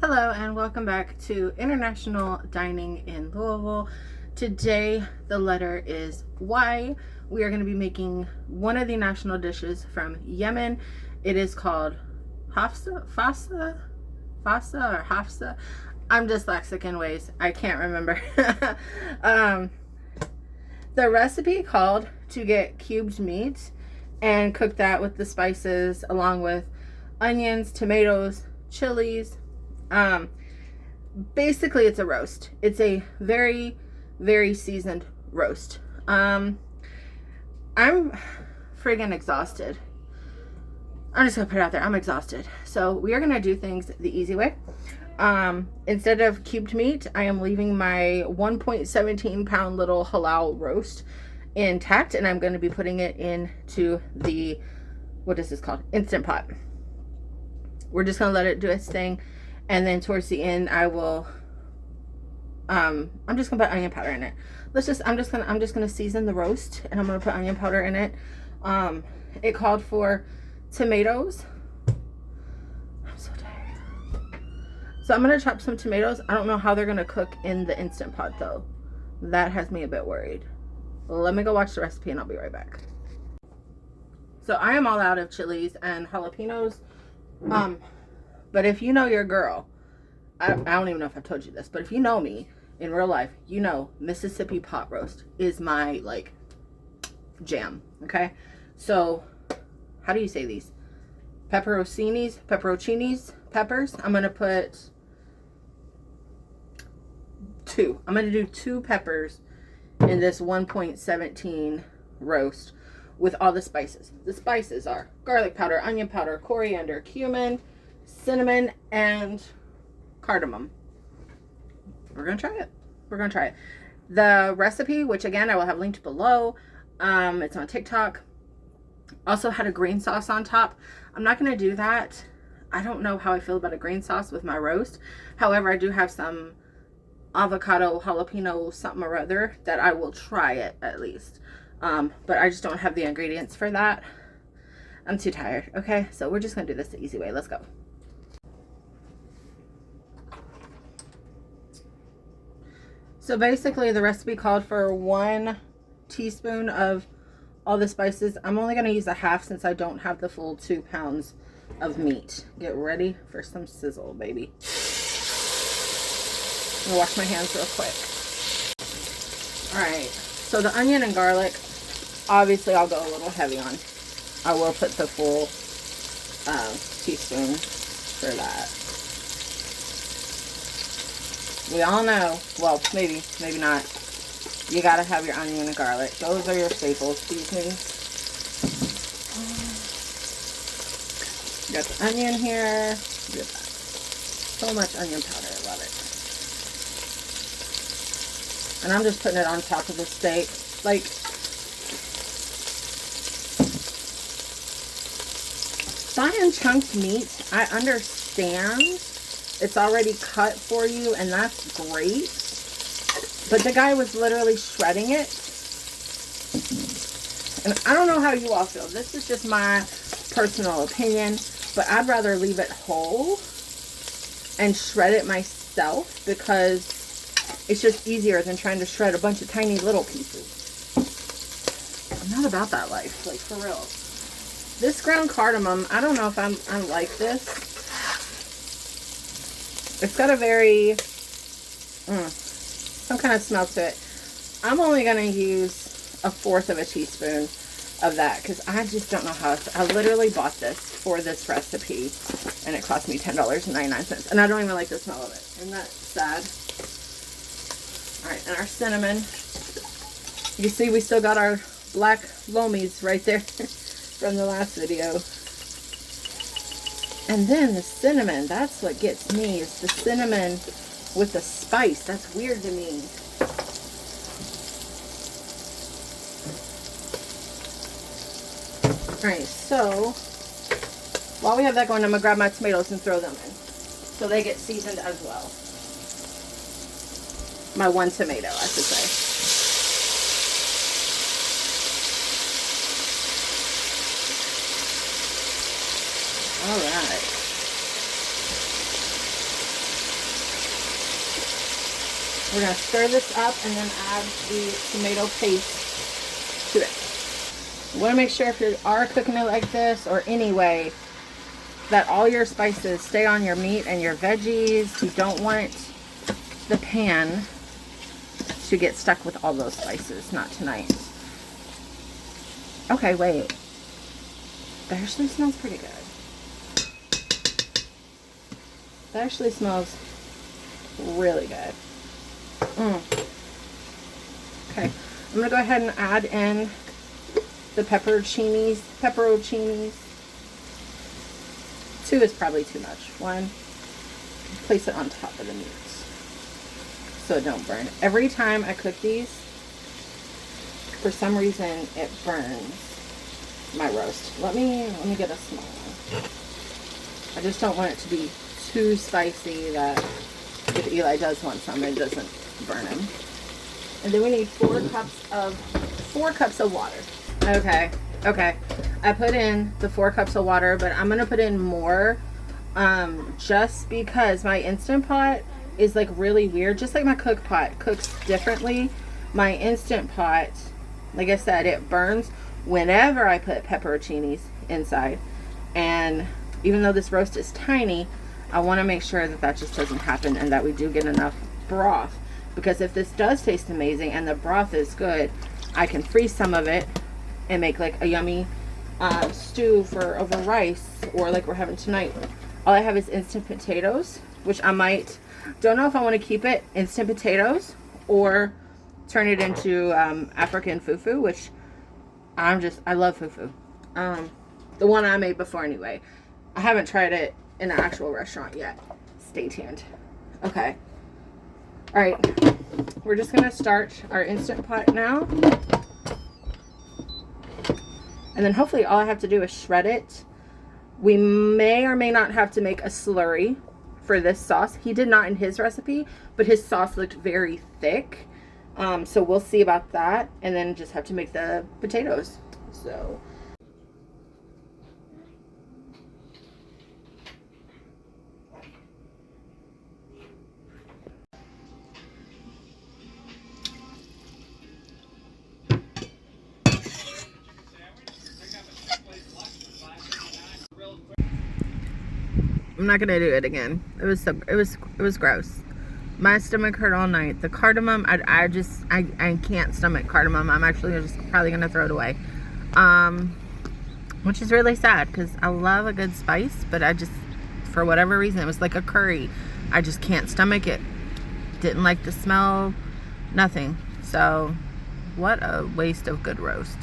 Hello and welcome back to International Dining in Louisville. Today the letter is Y. We are going to be making one of the national dishes from Yemen. It is called Fahsa or Hafsa. I'm dyslexic in ways I can't remember. The recipe called to get cubed meat and cook that with the spices along with onions, tomatoes, chilies. Um, Basically, it's a roast. It's a very, very seasoned roast. I'm friggin' exhausted. I'm just gonna put it out there. I'm exhausted. So we are gonna do things the easy way. Instead of cubed meat, I am leaving my 1.17 pound little halal roast intact, and I'm going to be putting it into the, what is this called? Instant Pot. We're just going to let it do its thing, and then towards the end I will I'm just gonna put onion powder in it. I'm just gonna season the roast, and I'm gonna put onion powder in it. It called for tomatoes. I'm so tired. So I'm gonna chop some tomatoes. I don't know how they're gonna cook in the Instant Pot though. That has me a bit worried. Let me go watch the recipe and I'll be right back. So I am all out of chilies and jalapenos. But if you know your girl, I don't even know if I've told you this, but if you know me in real life, you know Mississippi pot roast is my like jam. Okay, so how do you say these? Pepperoncinis, peppers. I'm gonna put two. I'm gonna do 2 peppers in this 1.17 roast with all the spices. The spices are garlic powder, onion powder, coriander, cumin, cinnamon, and cardamom. We're gonna try it. The recipe, which again I will have linked below, it's on TikTok, also had a green sauce on top. I'm not gonna do that. I don't know how I feel about a green sauce with my roast. However, I do have some avocado jalapeno something or other that I will try it at least, but I just don't have the ingredients for that. I'm too tired. Okay, so we're just gonna do this the easy way. Let's go. So basically the recipe called for 1 teaspoon of all the spices. I'm only going to use a half since I don't have the full 2 pounds of meat. Get ready for some sizzle, baby. I'm going to wash my hands real quick. Alright, so the onion and garlic, obviously I'll go a little heavy on. I will put the full teaspoon for that. We all know, well, maybe not, you gotta have your onion and garlic. Those are your staple seasonings. Got the onion here. Look at that. So much onion powder, I love it. And I'm just putting it on top of the steak. Like, buying chunked meat, I understand. It's already cut for you, and that's great. But the guy was literally shredding it. And I don't know how you all feel. This is just my personal opinion. But I'd rather leave it whole and shred it myself, because it's just easier than trying to shred a bunch of tiny little pieces. I'm not about that life, like for real. This ground cardamom, I don't know if I like this. It's got a very, some kind of smell to it. I'm only going to use 1/4 of a teaspoon of that, because I just don't know how. I literally bought this for this recipe, and it cost me $10.99, and I don't even like the smell of it. Isn't that sad? Alright, and our cinnamon. You see we still got our black lomies right there from the last video. And then the cinnamon, that's what gets me, is the cinnamon with the spice. That's weird to me. Alright, so while we have that going, I'm going to grab my tomatoes and throw them in, so they get seasoned as well. My 1 tomato, I should say. All right. We're going to stir this up and then add the tomato paste to it. You want to make sure if you are cooking it like this or anyway, that all your spices stay on your meat and your veggies. You don't want the pan to get stuck with all those spices. Not tonight. Okay, wait. That actually smells pretty good. That actually smells really good. Okay, I'm gonna go ahead and add in the pepperoncinis. 2 is probably too much. 1, place it on top of the meat so it don't burn. Every time I cook these, for some reason it burns my roast. Let me get a small one. I just don't want it to be too spicy that if Eli does want some, it doesn't burn him. And then we need 4 cups of water. Okay. I put in the 4 cups of water, but I'm gonna put in more just because my Instant Pot is like really weird. Just like my Cook Pot cooks differently. My Instant Pot, like I said, it burns whenever I put pepperoncinis inside. And even though this roast is tiny, I want to make sure that that just doesn't happen and that we do get enough broth. Because if this does taste amazing and the broth is good, I can freeze some of it and make like a yummy stew for over rice, or like we're having tonight. All I have is instant potatoes, which I might, don't know if I want to keep it instant potatoes or turn it into African fufu, which I love fufu. The one I made before anyway. I haven't tried it in an actual restaurant yet. Stay tuned. Okay. All right. We're just going to start our Instant Pot now. And then hopefully all I have to do is shred it. We may or may not have to make a slurry for this sauce. He did not in his recipe, but his sauce looked very thick. So we'll see about that. And then just have to make the potatoes. So... I'm not gonna do it again. It was gross. My stomach hurt all night. The cardamom, I can't stomach cardamom. I'm actually just probably gonna throw it away. Which is really sad because I love a good spice, but I just, for whatever reason, it was like a curry. I just can't stomach it. Didn't like the smell, nothing. So, what a waste of good roast.